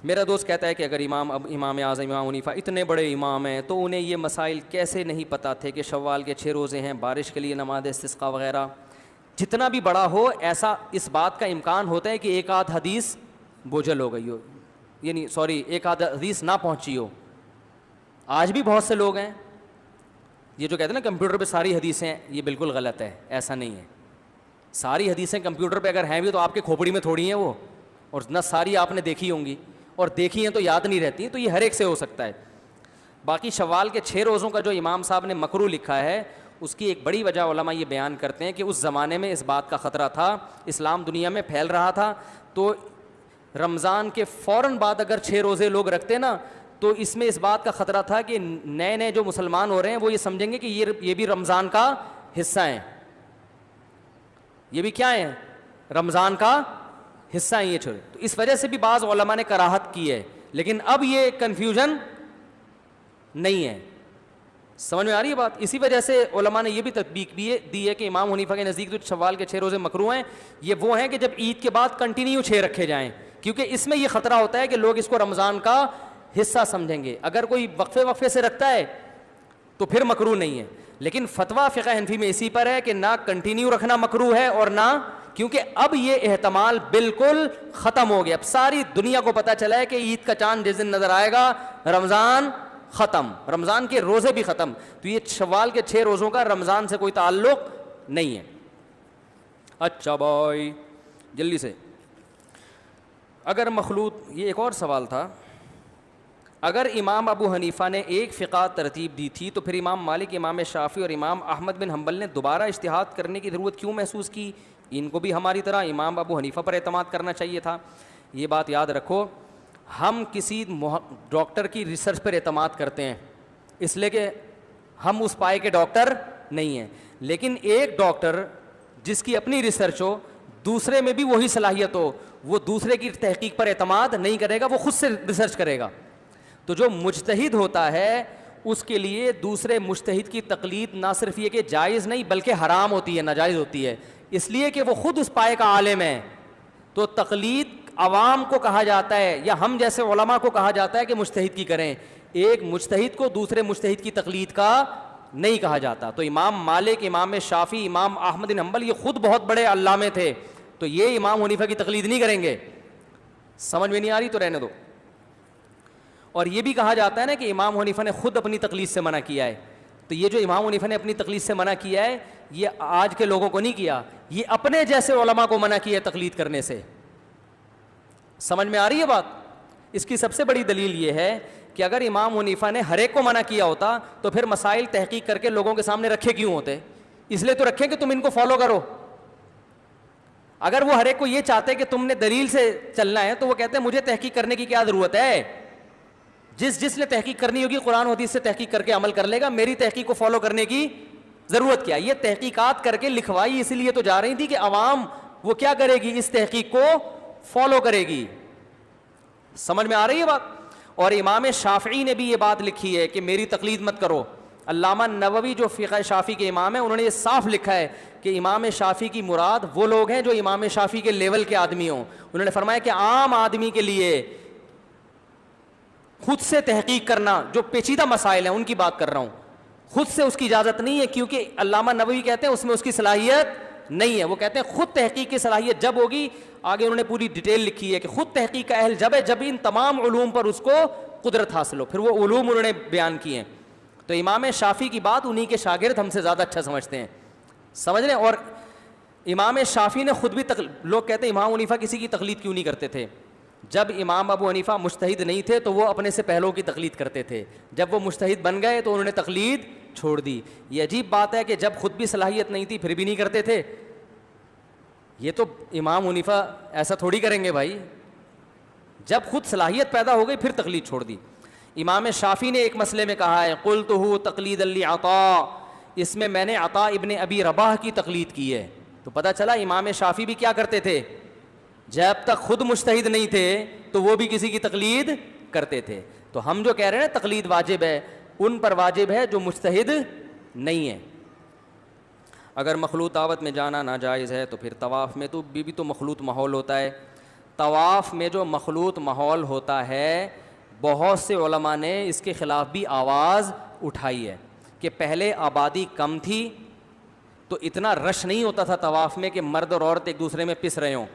میرا دوست کہتا ہے کہ اگر امام اعظم امام حنیفہ اتنے بڑے امام ہیں تو انہیں یہ مسائل کیسے نہیں پتہ تھے کہ شوال کے 6 روزے ہیں، بارش کے لیے نماز استسقاء وغیرہ. جتنا بھی بڑا ہو ایسا اس بات کا امکان ہوتا ہے کہ ایک آدھ حدیث بوجھل ہو گئی ہو، یعنی ایک آدھ حدیث نہ پہنچی ہو. آج بھی بہت سے لوگ ہیں یہ جو کہتے ہیں نا کمپیوٹر پہ ساری حدیثیں ہیں، یہ بالکل غلط ہے. ایسا نہیں ہے. ساری حدیثیں کمپیوٹر پہ اگر ہیں بھی تو آپ کے کھوپڑی میں تھوڑی ہیں وہ، اور نہ ساری آپ نے دیکھی ہوں گی، اور دیکھی ہیں تو یاد نہیں رہتی. تو یہ ہر ایک سے ہو سکتا ہے. باقی شوال کے 6 روزوں کا جو امام صاحب نے مکروہ لکھا ہے اس کی ایک بڑی وجہ علماء یہ بیان کرتے ہیں کہ اس زمانے میں اس بات کا خطرہ تھا، اسلام دنیا میں پھیل رہا تھا، تو رمضان کے فوراً بعد اگر 6 روزے لوگ رکھتے نا تو اس میں اس بات کا خطرہ تھا کہ نئے نئے جو مسلمان ہو رہے ہیں وہ یہ سمجھیں گے کہ یہ بھی رمضان کا حصہ ہیں. یہ بھی کیا ہیں؟ رمضان کا حصہ ہیں یہ چھوڑے. تو اس وجہ سے بھی بعض علماء نے کراہت کی ہے، لیکن اب یہ کنفیوژن نہیں ہے. سمجھ میں آ رہی ہے بات؟ اسی وجہ سے علماء نے یہ بھی تطبیق دی ہے کہ امام حنیفہ کے نزدیک جو شوال کے 6 روزے مکروہ ہیں یہ وہ ہیں کہ جب عید کے بعد کنٹینیو 6 رکھے جائیں، کیونکہ اس میں یہ خطرہ ہوتا ہے کہ لوگ اس کو رمضان کا حصہ سمجھیں گے. اگر کوئی وقفے سے رکھتا ہے تو پھر مکروہ نہیں ہے. لیکن فتویٰ فقہ حنفی میں اسی پر ہے کہ نہ کنٹینیو رکھنا مکروہ ہے اور نہ، کیونکہ اب یہ احتمال بالکل ختم ہو گیا. اب ساری دنیا کو پتہ چلا ہے کہ عید کا چاند جس دن نظر آئے گا رمضان ختم، رمضان کے روزے بھی ختم. تو یہ شوال کے 6 روزوں کا رمضان سے کوئی تعلق نہیں ہے. اچھا بھائی جلدی سے، اگر مخلوط، یہ ایک اور سوال تھا، اگر امام ابو حنیفہ نے ایک فقہ ترتیب دی تھی تو پھر امام مالک، امام شافعی اور امام احمد بن حنبل نے دوبارہ اجتہاد کرنے کی ضرورت کیوں محسوس کی؟ ان کو بھی ہماری طرح امام ابو حنیفہ پر اعتماد کرنا چاہیے تھا. یہ بات یاد رکھو، ہم کسی ڈاکٹر کی ریسرچ پر اعتماد کرتے ہیں اس لیے کہ ہم اس پائے کے ڈاکٹر نہیں ہیں. لیکن ایک ڈاکٹر جس کی اپنی ریسرچ ہو، دوسرے میں بھی وہی صلاحیت ہو، وہ دوسرے کی تحقیق پر اعتماد نہیں کرے گا، وہ خود سے ریسرچ کرے گا. تو جو مجتہد ہوتا ہے اس کے لیے دوسرے مجتہد کی تقلید نہ صرف یہ کہ جائز نہیں بلکہ حرام ہوتی ہے، ناجائز ہوتی ہے، اس لیے کہ وہ خود اس پائے کا عالم ہے. تو تقلید عوام کو کہا جاتا ہے یا ہم جیسے علماء کو کہا جاتا ہے کہ مجتہد کی کریں. ایک مجتہد کو دوسرے مجتہد کی تقلید کا نہیں کہا جاتا. تو امام مالک، امام شافعی، امام احمد بن حنبل یہ خود بہت بڑے علامے تھے، تو یہ امام حنیفہ کی تقلید نہیں کریں گے. سمجھ میں نہیں آ رہی تو رہنے دو. اور یہ بھی کہا جاتا ہے نا کہ امام حنیفہ نے خود اپنی تقلید سے منع کیا ہے. تو یہ جو امام حنیفہ نے اپنی تقلید سے منع کیا ہے یہ آج کے لوگوں کو نہیں کیا، یہ اپنے جیسے علماء کو منع کیا ہے تقلید کرنے سے. سمجھ میں آ رہی ہے بات؟ اس کی سب سے بڑی دلیل یہ ہے کہ اگر امام حنیفہ نے ہر ایک کو منع کیا ہوتا تو پھر مسائل تحقیق کر کے لوگوں کے سامنے رکھے کیوں ہوتے؟ اس لیے تو رکھے کہ تم ان کو فالو کرو. اگر وہ ہر ایک کو یہ چاہتے کہ تم نے دلیل سے چلنا ہے تو وہ کہتے ہیں مجھے تحقیق کرنے کی کیا ضرورت ہے، جس نے تحقیق کرنی ہوگی قرآن و حدیث سے تحقیق کر کے عمل کر لے گا، میری تحقیق کو فالو کرنے کی ضرورت کیا؟ یہ تحقیقات کر کے لکھوائی اس لیے تو جا رہی تھی کہ عوام وہ کیا کرے گی، اس تحقیق کو فالو کرے گی. سمجھ میں آ رہی ہے بات؟ اور امام شافعی نے بھی یہ بات لکھی ہے کہ میری تقلید مت کرو. علامہ نووی جو فقہ شافعی کے امام ہیں انہوں نے یہ صاف لکھا ہے کہ امام شافعی کی مراد وہ لوگ ہیں جو امام شافعی کے لیول کے آدمی ہوں. انہوں نے فرمایا کہ عام آدمی کے لیے خود سے تحقیق کرنا، جو پیچیدہ مسائل ہیں ان کی بات کر رہا ہوں، خود سے اس کی اجازت نہیں ہے، کیونکہ علامہ نووی کہتے ہیں اس میں اس کی صلاحیت نہیں ہے. وہ کہتے ہیں خود تحقیق کی صلاحیت جب ہوگی، آگے انہوں نے پوری ڈیٹیل لکھی ہے کہ خود تحقیق کا اہل جب ہے جب ان تمام علوم پر اس کو قدرت حاصل ہو. پھر وہ علوم انہوں نے بیان کیے ہیں. تو امام شافعی کی بات انہی کے شاگرد ہم سے زیادہ اچھا سمجھتے ہیں. سمجھ رہے ہیں؟ اور امام شافعی نے خود بھی لوگ کہتے ہیں امام حنیفہ کسی کی تقلید کیوں نہیں کرتے تھے. جب امام ابو حنیفہ مجتہد نہیں تھے تو وہ اپنے سے پہلوں کی تقلید کرتے تھے، جب وہ مجتہد بن گئے تو انہوں نے تقلید چھوڑ دی. یہ عجیب بات ہے کہ جب خود بھی صلاحیت نہیں تھی پھر بھی نہیں کرتے تھے. یہ تو امام حنیفہ ایسا تھوڑی کریں گے بھائی، جب خود صلاحیت پیدا ہو گئی پھر تقلید چھوڑ دی. امام شافعی نے ایک مسئلے میں کہا ہے قلتہ تقلیدا لعطاء، اس میں میں نے عطاء ابن ابی رباح کی تقلید کی ہے. تو پتہ چلا امام شافعی بھی کیا کرتے تھے، جب تک خود مجتہد نہیں تھے تو وہ بھی کسی کی تقلید کرتے تھے. تو ہم جو کہہ رہے ہیں تقلید واجب ہے، ان پر واجب ہے جو مجتہد نہیں ہے. اگر مخلوط دعوت میں جانا ناجائز ہے تو پھر طواف میں تو بھی تو مخلوط ماحول ہوتا ہے. طواف میں جو مخلوط ماحول ہوتا ہے، بہت سے علماء نے اس کے خلاف بھی آواز اٹھائی ہے کہ پہلے آبادی کم تھی تو اتنا رش نہیں ہوتا تھا طواف میں کہ مرد اور عورت ایک دوسرے میں پس رہے ہوں.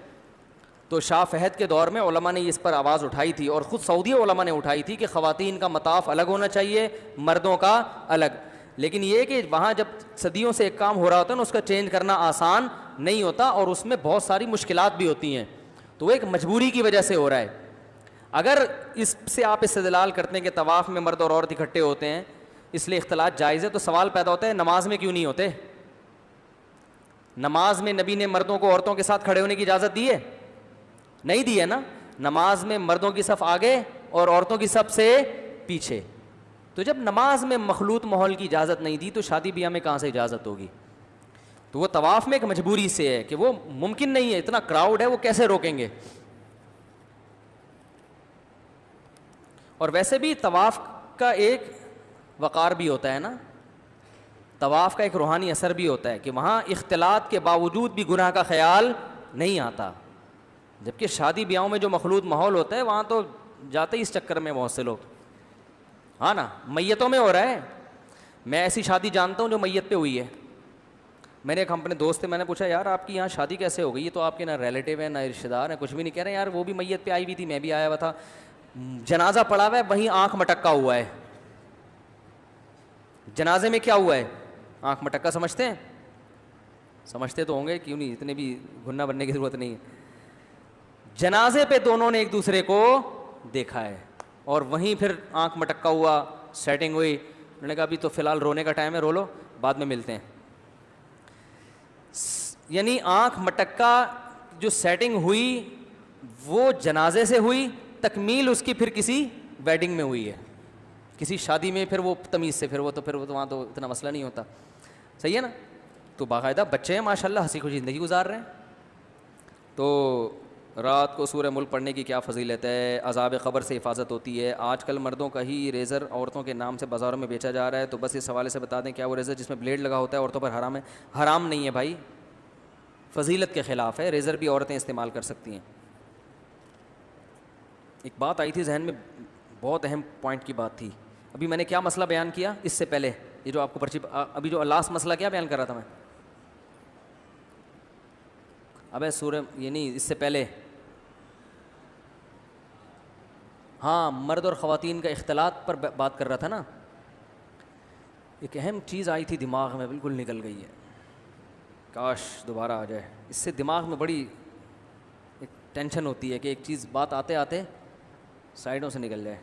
تو شاہ فہد کے دور میں علماء نے اس پر آواز اٹھائی تھی، اور خود سعودی علماء نے اٹھائی تھی کہ خواتین کا مطاف الگ ہونا چاہیے، مردوں کا الگ. لیکن یہ کہ وہاں جب صدیوں سے ایک کام ہو رہا ہوتا ہے نا، اس کا چینج کرنا آسان نہیں ہوتا، اور اس میں بہت ساری مشکلات بھی ہوتی ہیں. تو وہ ایک مجبوری کی وجہ سے ہو رہا ہے. اگر اس سے آپ استدلال کرتے ہیں کہ طواف میں مرد اور عورت اکٹھے ہوتے ہیں اس لیے اختلاط جائز ہے، تو سوال پیدا ہوتا ہے نماز میں کیوں نہیں ہوتے؟ نماز میں نبی نے مردوں کو عورتوں کے ساتھ کھڑے ہونے کی اجازت دی ہے؟ نہیں دی ہے نا. نماز میں مردوں کی صف آگے اور عورتوں کی صف سے پیچھے. تو جب نماز میں مخلوط ماحول کی اجازت نہیں دی تو شادی بیاہ میں کہاں سے اجازت ہوگی؟ تو وہ طواف میں ایک مجبوری سے ہے کہ وہ ممکن نہیں ہے، اتنا کراؤڈ ہے، وہ کیسے روکیں گے؟ اور ویسے بھی طواف کا ایک وقار بھی ہوتا ہے نا، طواف کا ایک روحانی اثر بھی ہوتا ہے کہ وہاں اختلاط کے باوجود بھی گناہ کا خیال نہیں آتا. جبکہ شادی بیاہوں میں جو مخلوط ماحول ہوتا ہے وہاں تو جاتے ہی اس چکر میں بہت سے لوگ. ہاں نا، میتوں میں ہو رہا ہے. میں ایسی شادی جانتا ہوں جو میت پہ ہوئی ہے. میں نے ایک اپنے دوست سے میں نے پوچھا یار آپ کی یہاں شادی کیسے ہو گئی؟ یہ تو آپ کے نہ ریلیٹیو ہیں نہ رشتہ دار ہیں، کچھ بھی نہیں. کہہ رہے یار وہ بھی میت پہ آئی ہوئی تھی، میں بھی آیا ہوا تھا، جنازہ پڑا ہوا ہے وہیں آنکھ مٹکا ہوا ہے. جنازے میں کیا ہوا ہے؟ آنکھ مٹکا. سمجھتے ہیں؟ سمجھتے تو ہوں گے، کیوں نہیں، اتنے بھی گھننا بننے کی ضرورت نہیں ہے. جنازے پہ دونوں نے ایک دوسرے کو دیکھا ہے اور وہیں پھر آنکھ مٹکا ہوا، سیٹنگ ہوئی. انہوں نے کہا ابھی تو فی الحال رونے کا ٹائم ہے، رو لو، بعد میں ملتے ہیں. یعنی آنکھ مٹکا جو سیٹنگ ہوئی وہ جنازے سے ہوئی، تکمیل اس کی پھر کسی ویڈنگ میں ہوئی ہے، کسی شادی میں، پھر وہ تمیز سے، پھر وہ وہاں تو اتنا مسئلہ نہیں ہوتا. صحیح ہے نا؟ تو باقاعدہ بچے ہیں ماشاءاللہ، ہنسی خوشی زندگی گزار رہے ہیں. تو رات کو سورہ ملک پڑھنے کی کیا فضیلت ہے؟ عذاب قبر سے حفاظت ہوتی ہے. آج کل مردوں کا ہی ریزر عورتوں کے نام سے بازاروں میں بیچا جا رہا ہے، تو بس اس حوالے سے بتا دیں کیا وہ ریزر جس میں بلیڈ لگا ہوتا ہے عورتوں پر حرام ہے؟ حرام نہیں ہے بھائی، فضیلت کے خلاف ہے. ریزر بھی عورتیں استعمال کر سکتی ہیں. ایک بات آئی تھی ذہن میں، بہت اہم پوائنٹ کی بات تھی. ابھی میں نے کیا مسئلہ بیان کیا اس سے پہلے؟ یہ جو آپ کو پرچی، ابھی جو لاسٹ مسئلہ کیا بیان کر رہا تھا میں؟ ابے سورہ یعنی اس سے پہلے، ہاں مرد اور خواتین کا اختلاط پر بات کر رہا تھا نا. ایک اہم چیز آئی تھی دماغ میں، بالکل نکل گئی ہے، کاش دوبارہ آ جائے. اس سے دماغ میں بڑی ایک ٹینشن ہوتی ہے کہ ایک چیز بات آتے آتے سائڈوں سے نکل جائے.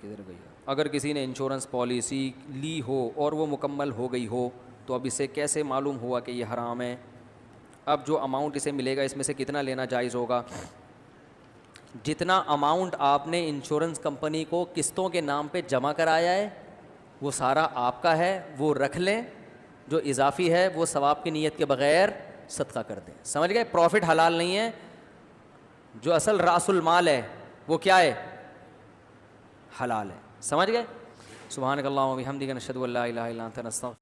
کدھر گئی؟ اگر کسی نے انشورنس پالیسی لی ہو اور وہ مکمل ہو گئی ہو تو اب اسے کیسے معلوم ہوا کہ یہ حرام ہے؟ اب جو اماؤنٹ اسے ملے گا اس میں سے کتنا لینا جائز ہوگا؟ جتنا اماؤنٹ آپ نے انشورنس کمپنی کو قسطوں کے نام پہ جمع کرایا ہے وہ سارا آپ کا ہے، وہ رکھ لیں. جو اضافی ہے وہ ثواب کی نیت کے بغیر صدقہ کر دیں. سمجھ گئے؟ پروفٹ حلال نہیں ہے. جو اصل راس المال ہے وہ کیا ہے؟ حلال ہے. سمجھ گئے؟ سبحانک اللہم و بحمدک، نشہد ان لا الہ الا انت، نستغفرک.